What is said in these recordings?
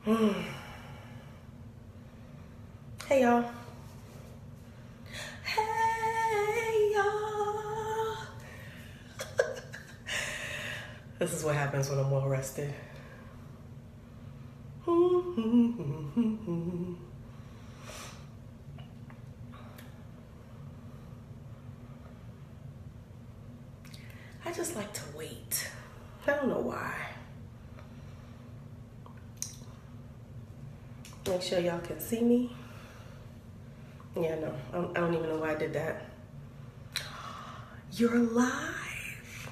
Hey y'all. Hey y'all. This is what happens when I'm well rested. I just like to wait. I don't know why. Make sure y'all can see me. Yeah, no, I don't even know why I did that. You're live.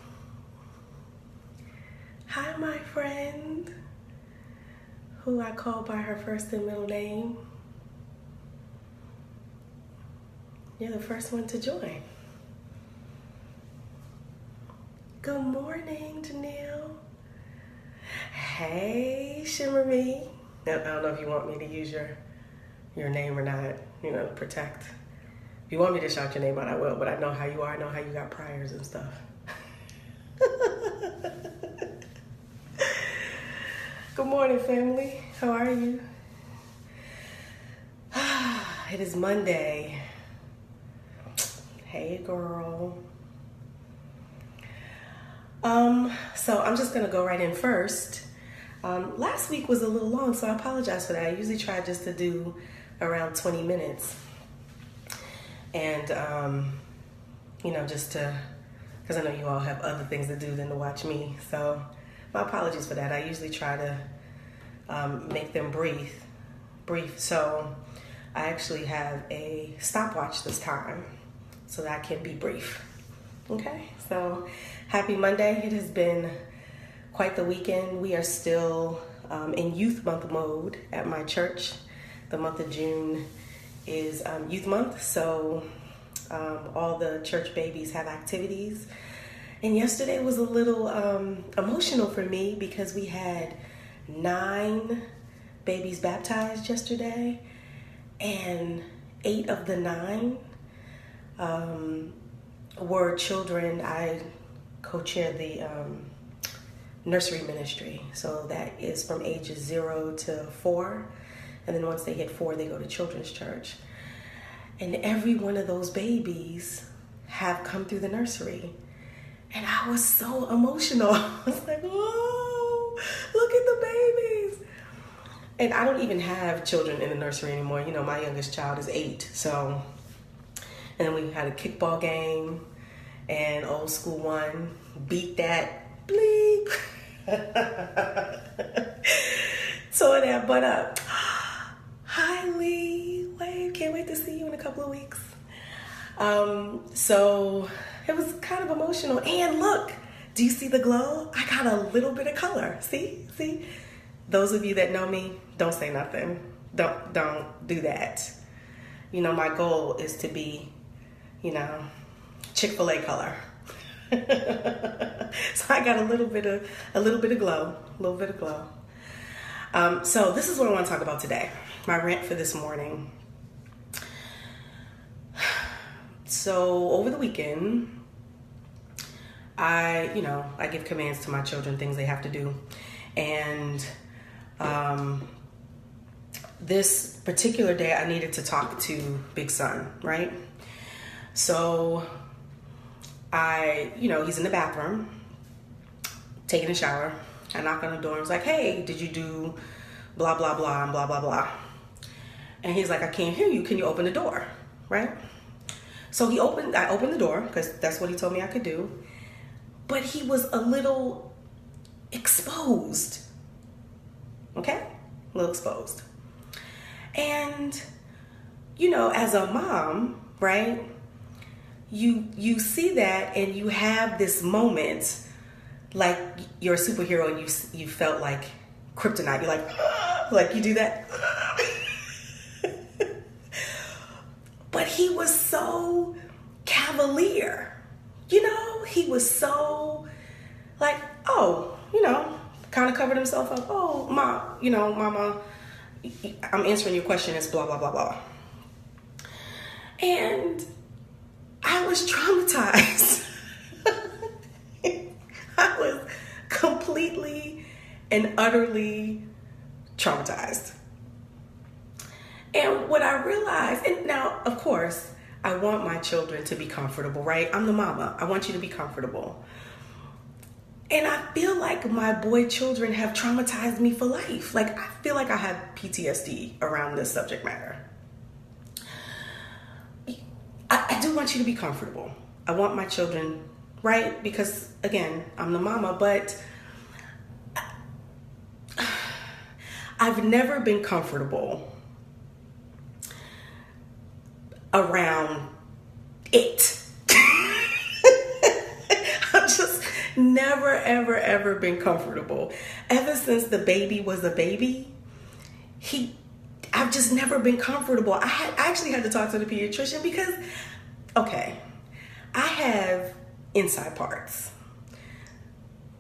Hi, my friend, who I call by her first and middle name. You're the first one to join. Good morning, Janelle. Hey, Shimmer Me. I don't know if you want me to use your name or not, to protect. If you want me to shout your name out, I will, but I know how you are. I know how you got priors and stuff. Good morning, family. How are you? It is Monday. Hey, girl. So I'm just going to go right in first. Last week was a little long, so I apologize for that. I usually try just to do around 20 minutes. And, just because I know you all have other things to do than to watch me. So my apologies for that. I usually try to make them brief. So I actually have a stopwatch this time so that I can be brief. Okay, so happy Monday. It has been quite the weekend. We are still in youth month mode at my church. The month of June is youth month, so all the church babies have activities. And yesterday was a little emotional for me because we had 9 babies baptized yesterday, and 8 of the 9 were children. I co-chair the nursery ministry, so that is from ages 0 to 4, and then once they hit 4 they go to children's church. And every one of those babies have come through the nursery, and I was so emotional. I was like, oh, look at the babies. And I don't even have children in the nursery anymore. My youngest child is 8, so. And then we had a kickball game, and old school one beat that bleep. Tore that butt up. Hi, Lee. Wave. Can't wait to see you in a couple of weeks. So it was kind of emotional. And look, do you see the glow? I got a little bit of color. See? Those of you that know me, don't say nothing. Don't do that. My goal is to be, Chick-fil-A color. So I got a little bit of glow. So this is what I want to talk about today. My rant for this morning. So over the weekend, I give commands to my children, things they have to do. And this particular day I needed to talk to Big Son, right? So he's in the bathroom, taking a shower. I knock on the door and was like, hey, did you do blah, blah, blah, and blah, blah, blah. And he's like, I can't hear you. Can you open the door? Right? So I opened the door because that's what he told me I could do. But he was a little exposed. Okay? A little exposed. And, as a mom, right? You see that and you have this moment like you're a superhero and you felt like kryptonite. You're like you do that. But he was so cavalier. He was so like, oh, kind of covered himself up. Oh, mama, I'm answering your question. It's blah, blah, blah, blah. And I was traumatized. I was completely and utterly traumatized. And what I realized, and now, of course, I want my children to be comfortable, right? I'm the mama. I want you to be comfortable. And I feel like my boy children have traumatized me for life. Like, I feel like I have PTSD around this subject matter. I do want you to be comfortable. I want my children, right? Because, again, I'm the mama, but I've never been comfortable around it. I've just never, ever been comfortable. Ever since the baby was a baby, I've just never been comfortable. I actually had to talk to the pediatrician because, okay, I have inside parts.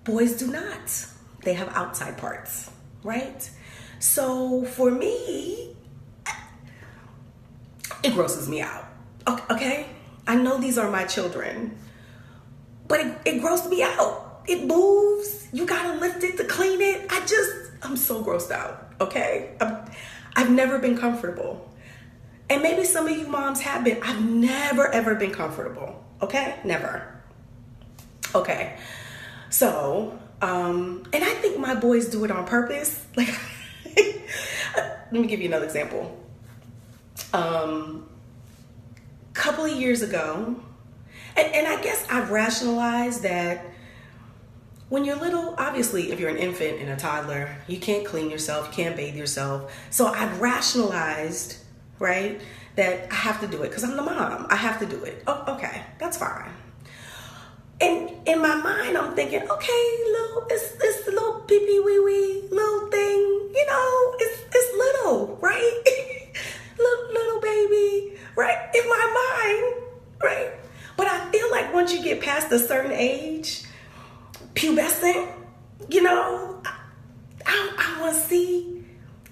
Boys do not. They have outside parts, right? So for me, it grosses me out, okay? I know these are my children, but it grossed me out. It moves. You gotta lift it to clean it. I'm so grossed out, okay? I've never been comfortable. And maybe some of you moms have been. I've never, ever been comfortable, okay? Never. Okay. So, and I think my boys do it on purpose. Like, let me give you another example. Couple of years ago, and I guess I've rationalized that when you're little, obviously, if you're an infant and a toddler, you can't clean yourself, you can't bathe yourself. So I've rationalized, right, that I have to do it because I'm the mom. I have to do it. Oh, okay, that's fine. And in my mind, I'm thinking, okay, it's a little pee-pee wee-wee little thing, you know, it's little, right? little baby, right? In my mind, right? But I feel like once you get past a certain age, pubescent, you know, I want to see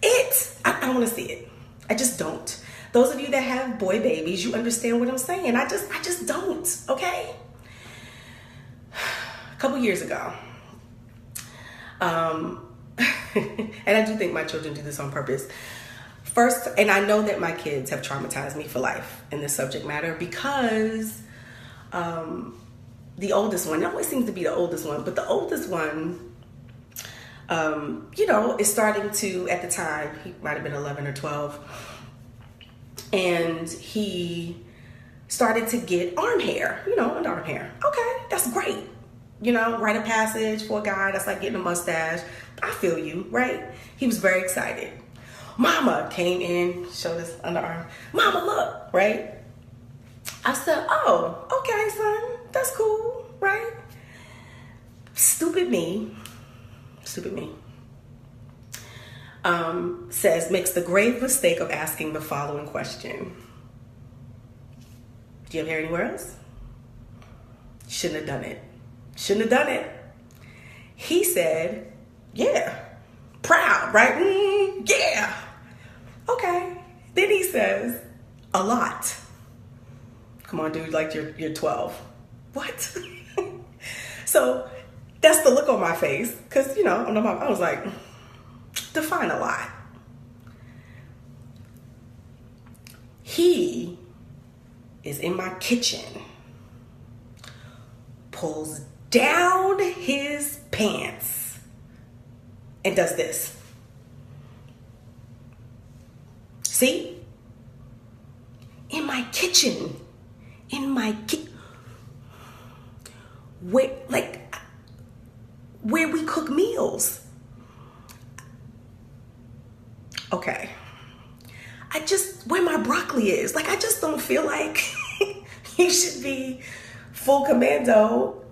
it. I don't want to see it. I just don't. Those of you that have boy babies, you understand what I'm saying. I just don't, okay? A couple years ago, and I do think my children do this on purpose. First, and I know that my kids have traumatized me for life in this subject matter because the oldest one, it always seems to be the oldest one, but the oldest one, you know, is starting to, at the time, he might have been 11 or 12, and he started to get arm hair, you know, underarm hair. Okay, that's great. You know, rite of passage for a guy, that's like getting a mustache. I feel you, right? He was very excited. Mama came in, showed us underarm. Mama, look, right? I said, oh, okay, son, that's cool, right? Stupid me, makes the grave mistake of asking the following question. Do you have hair anywhere else? Shouldn't have done it. He said, yeah, proud, right? Yeah. Okay. Then he says, a lot. Come on, dude, like you're 12. What? So that's the look on my face. Because, you know, I was like, define a lot. He is in my kitchen, pulls down his pants, and does this. See? In my kitchen. Where we cook meals. Okay. Where my broccoli is. Like, I just don't feel like you should be full commando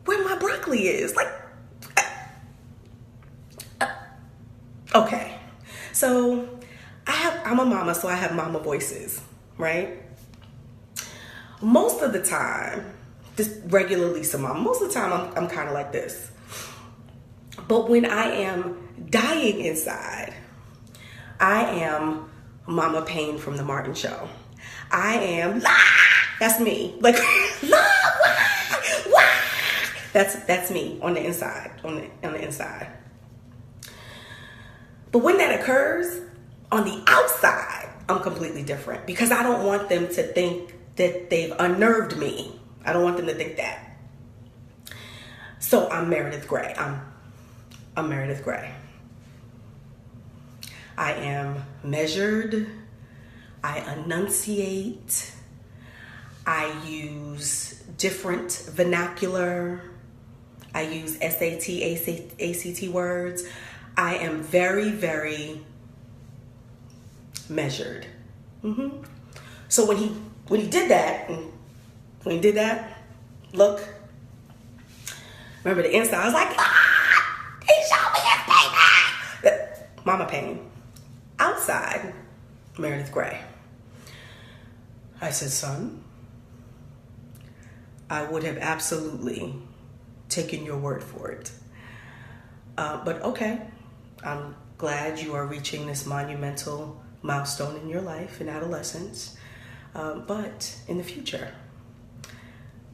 where my broccoli is. Like, okay. So I'm a mama, so I have mama voices, right? Most of the time, just regular Lisa mom, most of the time I'm kind of like this. But when I am dying inside, I am Mama Payne from the Martin Show. I am, that's me. Like, that's me on the inside, on the inside. But when that occurs, on the outside, I'm completely different because I don't want them to think that they've unnerved me. I don't want them to think that. So I'm Meredith Gray. I'm Meredith Gray. I am measured. I enunciate. I use different vernacular. I use SAT, ACT words. I am very, very measured. So when he did that, look, remember the inside, I was like, he showed me his paper. Mama Payne. Outside, Meredith Gray. I said, son, I would have absolutely taken your word for it. But okay, I'm glad you are reaching this monumental milestone in your life in adolescence. But in the future,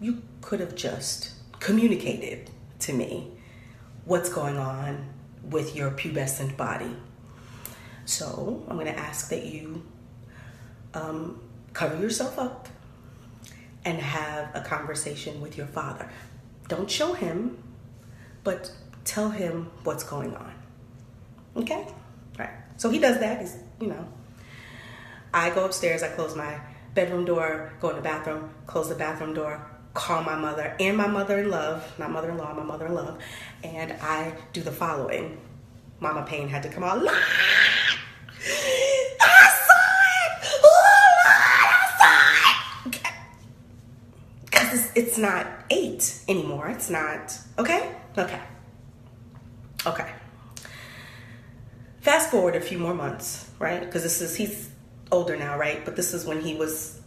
you could have just communicated to me what's going on with your pubescent body. So I'm going to ask that you cover yourself up and have a conversation with your father. Don't show him, but tell him what's going on. Okay? Right. So he does that. He's, I go upstairs, I close my bedroom door, go in the bathroom, close the bathroom door, call my mother and my mother-in-law, not mother-in-law, my mother-in-law, and I do the following. Mama Payne had to come out, Lord, I saw it! Oh, Lord, I saw it! Because it's not 8 anymore. It's not, okay? Okay. Fast forward a few more months, right? Because he's older now, right? But this is when he was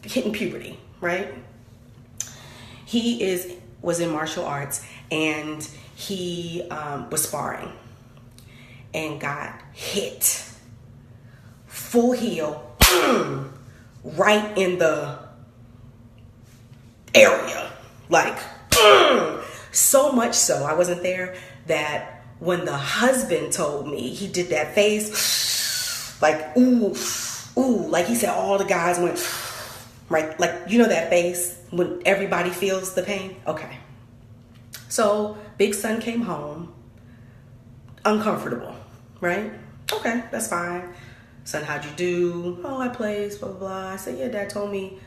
hitting puberty, right? He was in martial arts, and he was sparring and got hit full heel right in the area, like so much so, I wasn't there, that when the husband told me, he did that face like ooh, like he said all the guys went right, like that face when everybody feels the pain. Okay, so big son came home uncomfortable, right? Okay, that's fine. Son, how'd you do? Oh, I placed, blah, blah, blah. I said, yeah, Dad told me,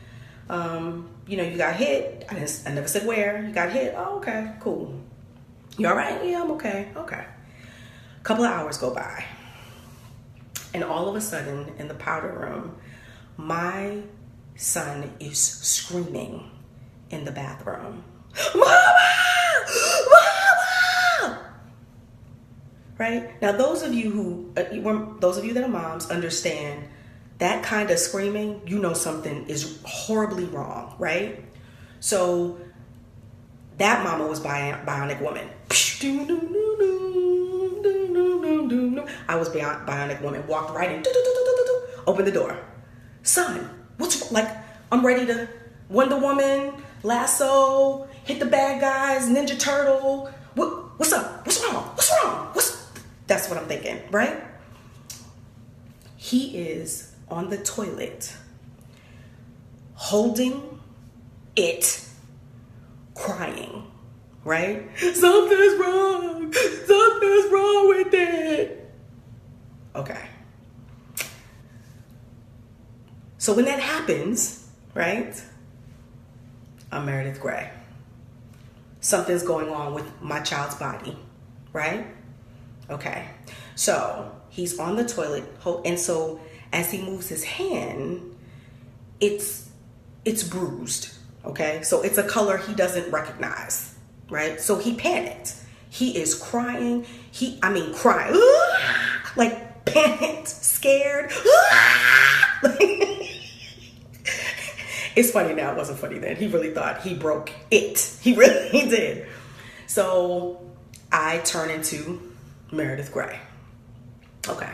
you got hit. I never said where. You got hit. Oh, okay, cool. You all right? Yeah, I'm okay. Okay. A couple of hours go by. And all of a sudden, in the powder room, my son is screaming in the bathroom. Mama! Mama! Right? Now, those of you that are moms understand that kind of screaming, something is horribly wrong, right? So that mama was bionic woman. I was bionic woman, walked right in, opened the door. Son, I'm ready to Wonder Woman, lasso, hit the bad guys, Ninja Turtle. What's up? What's wrong? That's what I'm thinking, right? He is on the toilet, holding it, crying, right? Something's wrong with it. Okay. So when that happens, right, I'm Meredith Gray. Something's going on with my child's body, right? Okay. So he's on the toilet, and so as he moves his hand, it's bruised, okay? So it's a color he doesn't recognize, right? So he panicked. He is crying. Crying. Like panicked, scared. It's funny now. It wasn't funny then. He really thought he broke it. He did. So I turn into Meredith Gray. Okay.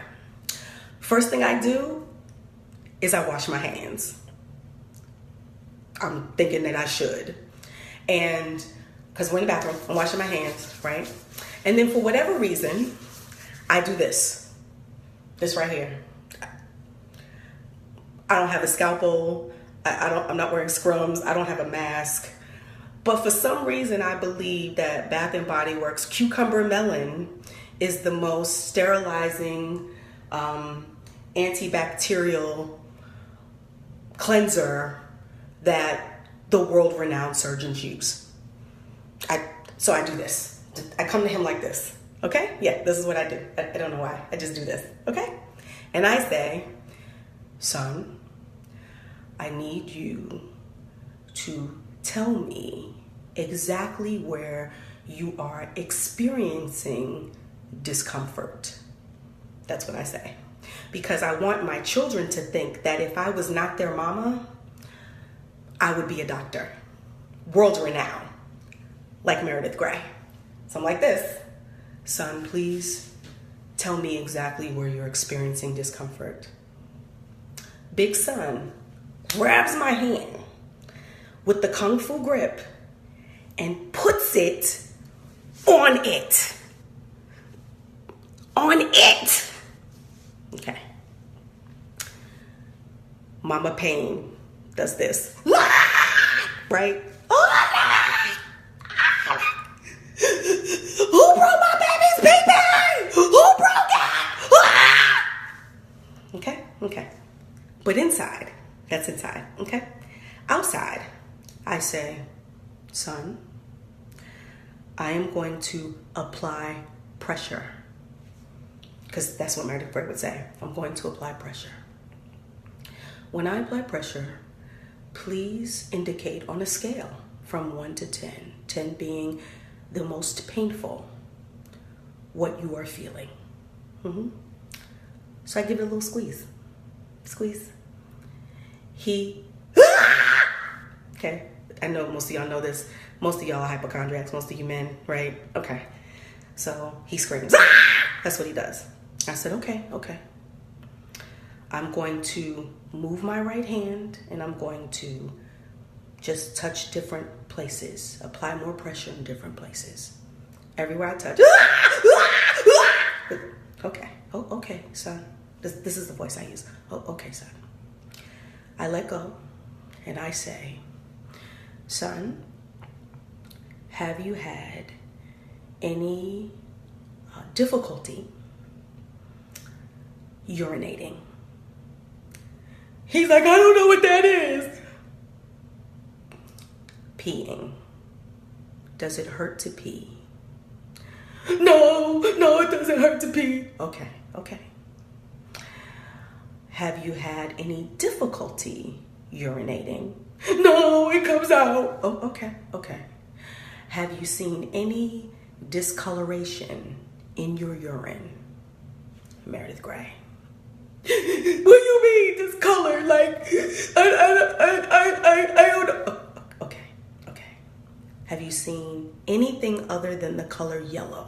First thing I do is I wash my hands. I'm thinking that I should. And because we're in the bathroom, I'm washing my hands, right? And then for whatever reason, I do this. This right here. I don't have a scalpel. I'm not wearing scrubs. I don't have a mask. But for some reason, I believe that Bath and Body Works Cucumber Melon is the most sterilizing, antibacterial cleanser that the world-renowned surgeons use. So I do this. I come to him like this, okay? Yeah, this is what I do. I don't know why. I just do this, okay? And I say, son, I need you to tell me exactly where you are experiencing discomfort. That's what I say. Because I want my children to think that if I was not their mama, I would be a doctor, world renowned, like Meredith Grey. So I'm like this, son, please tell me exactly where you're experiencing discomfort. Big son grabs my hand with the Kung Fu grip and puts it on it. On it. Okay. Mama Payne does this. Right? Who broke my baby's baby? Who broke it? Okay. But inside, that's inside, okay? Outside, I say, son, I am going to apply pressure. Because that's what Meredith Grey would say. I'm going to apply pressure. When I apply pressure, please indicate on a scale from 1 to 10, 10 being the most painful, what you are feeling. So I give it a little squeeze. Squeeze. Okay, I know most of y'all know this. Most of y'all are hypochondriacs, most of you men, right? Okay. So he screams. That's what he does. I said, okay. I'm going to move my right hand and I'm going to just touch different places, apply more pressure in different places. Everywhere I touch. Okay. Oh, okay, son. This is the voice I use. Oh, okay, son. I let go and I say, son, have you had any difficulty urinating? He's like, I don't know what that is. Peeing. Does it hurt to pee? No, it doesn't hurt to pee. Okay. Have you had any difficulty urinating? No, it comes out. Oh, okay. Have you seen any discoloration in your urine? Meredith Grey. What do you mean discolored? Like, I don't know. Okay. Have you seen anything other than the color yellow?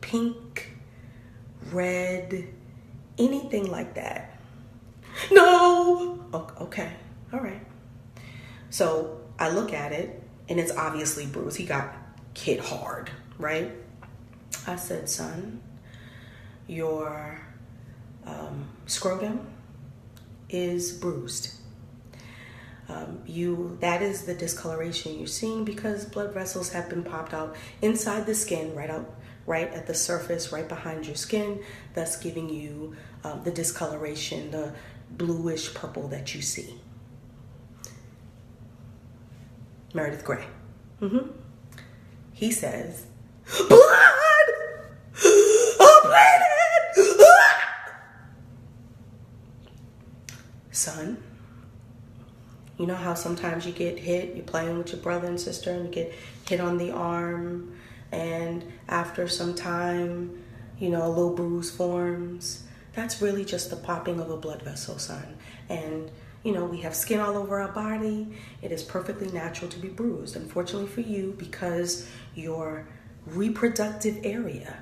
Pink, red, anything like that? No. Okay. All right. So I look at it and it's obviously bruised. He got hit hard, right? I said, son, your scrotum is bruised. That is the discoloration you're seeing because blood vessels have been popped out inside the skin, right at the surface, right behind your skin, thus giving you the discoloration, the bluish purple that you see. Meredith Grey. He says, blood! I'm bleeding! Son, you know how sometimes you get hit, you're playing with your brother and sister and you get hit on the arm and after some time, a little bruise forms? That's really just the popping of a blood vessel, son. And we have skin all over our body. It is perfectly natural to be bruised. Unfortunately for you, because your reproductive area,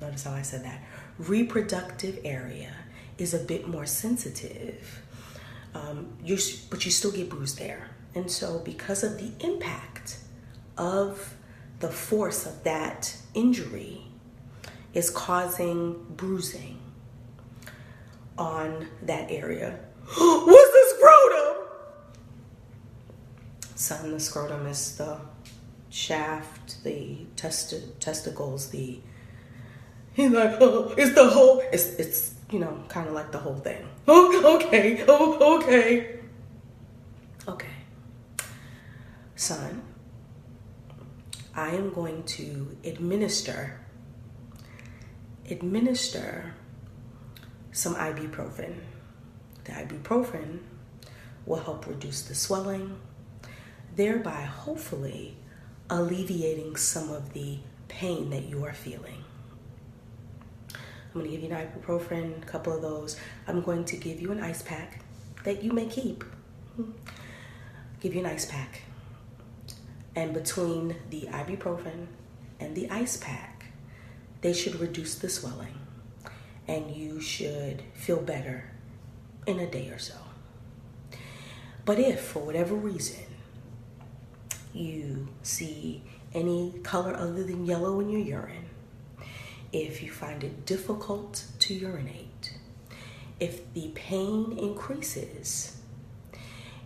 notice how I said that, reproductive area is a bit more sensitive, but you still get bruised there. And so because of the impact of the force of that injury, is causing bruising on that area. What's the scrotum? Son, the scrotum is the shaft, the testicles, he's like, oh, it's the whole, it's kind of like the whole thing. Oh, okay, okay. Son, I am going to administer some ibuprofen. The ibuprofen will help reduce the swelling, thereby hopefully alleviating some of the pain that you are feeling. I'm going to give you an ibuprofen, a couple of those. I'm going to give you an ice pack that you may keep. Give you an ice pack. And between the ibuprofen and the ice pack, they should reduce the swelling. And you should feel better in a day or so. But if, for whatever reason, you see any color other than yellow in your urine, if you find it difficult to urinate, if the pain increases,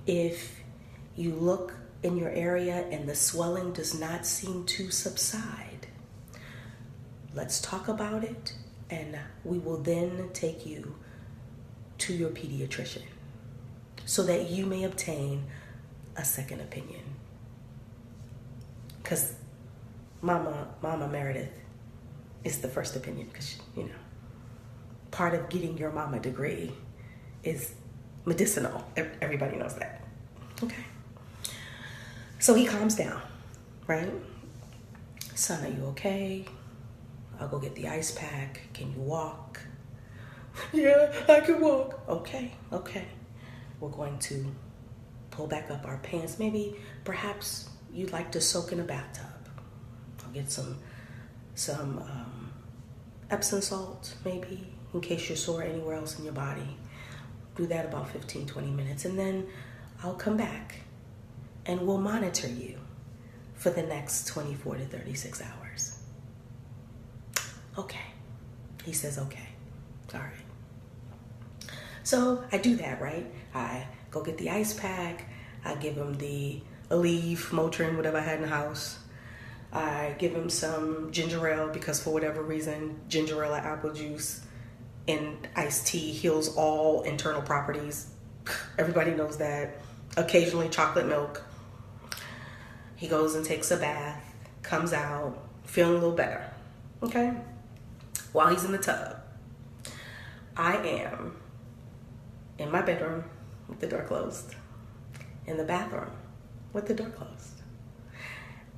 if you look in your area and the swelling does not seem to subside, let's talk about it, and we will then take you to your pediatrician so that you may obtain a second opinion. Because Mama Meredith is the first opinion, because, part of getting your mama degree is medicinal. Everybody knows that. Okay. So he calms down, right? Son, are you okay? I'll go get the ice pack. Can you walk? Yeah, I can walk. Okay. We're going to pull back up our pants. Perhaps you'd like to soak in a bathtub. I'll get some Epsom salt, maybe, in case you're sore anywhere else in your body. Do that about 15-20 minutes, and then I'll come back and we'll monitor you for the next 24 to 36 hours. Okay. He says, okay. All right. So I do that, right? I go get the ice pack. I give him the Aleve, Motrin, whatever I had in the house. I give him some ginger ale because for whatever reason, ginger ale, apple juice, and iced tea heals all internal properties. Everybody knows that. Occasionally chocolate milk. He goes and takes a bath, comes out, feeling a little better. Okay? While he's in the tub, I am in my bedroom with the door closed, in the bathroom with the door closed.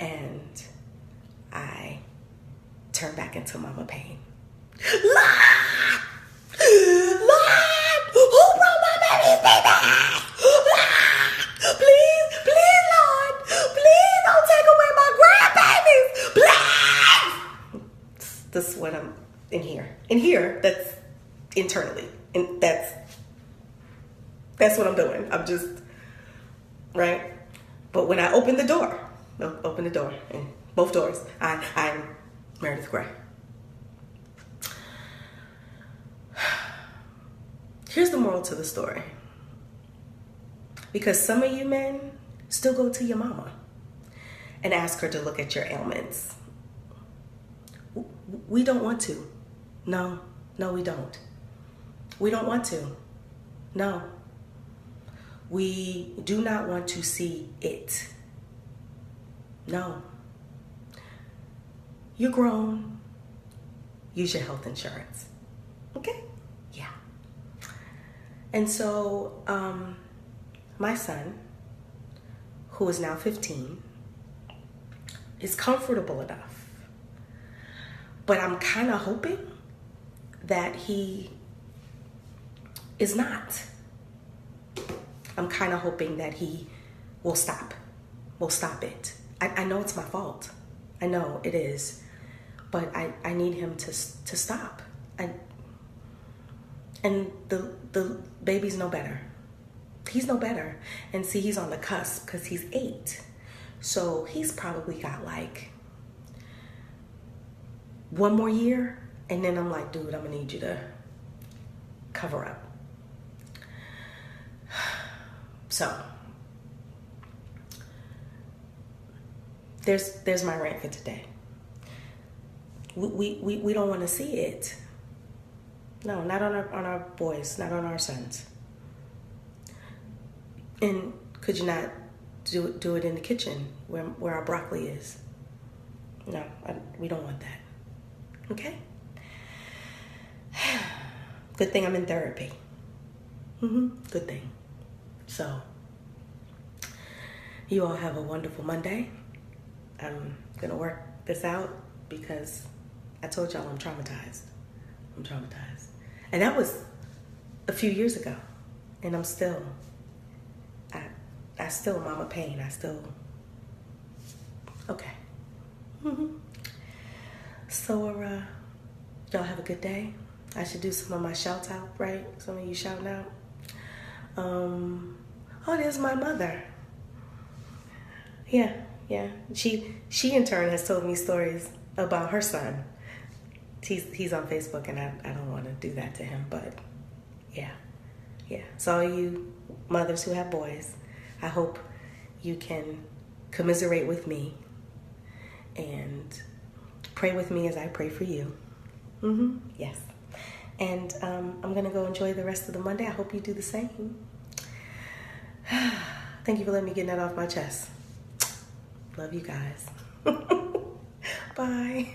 And I turn back into Mama Payne. Lord! Lord! Who brought my baby's baby? Lord! Please, Lord! Please don't take away my grandbabies! Please! This is what I'm in here. In here, that's internally. And that's what I'm doing. I'm just, right? But when I open the door, and both doors, I'm Meredith Gray. Here's the moral to the story. Because some of you men still go to your mama and ask her to look at your ailments. We don't want to. No, we don't. We don't want to. No. We do not want to see it. No. You're grown. Use your health insurance. Okay? Yeah. And so, my son, who is now 15, is comfortable enough. But I'm kind of hoping that he is not. I'm kind of hoping that he will stop it. I know it's my fault. I know it is. But I need him to stop. And the baby's no better. He's no better. And see, he's on the cusp because he's 8. So he's probably got like 1 more year And then I'm like, dude, I'm gonna need you to cover up. So there's my rant for today. We don't want to see it. No, not on our boys, not on our sons. And could you not do it in the kitchen where our broccoli is? No, we don't want that. Okay? Good thing I'm in therapy. Good thing. So, you all have a wonderful Monday. I'm going to work this out because I told y'all I'm traumatized. I'm traumatized. And that was a few years ago. And I'm still, I still Mama Payne. I still, okay. So, y'all have a good day. I should do some of my shouts out, right? Some of you shouting out. Oh, there's my mother. Yeah. She in turn has told me stories about her son. He's on Facebook, and I don't want to do that to him, but yeah. So all you mothers who have boys, I hope you can commiserate with me and pray with me as I pray for you. Yes. And I'm going to go enjoy the rest of the Monday. I hope you do the same. Thank you for letting me get that off my chest. Love you guys. Bye.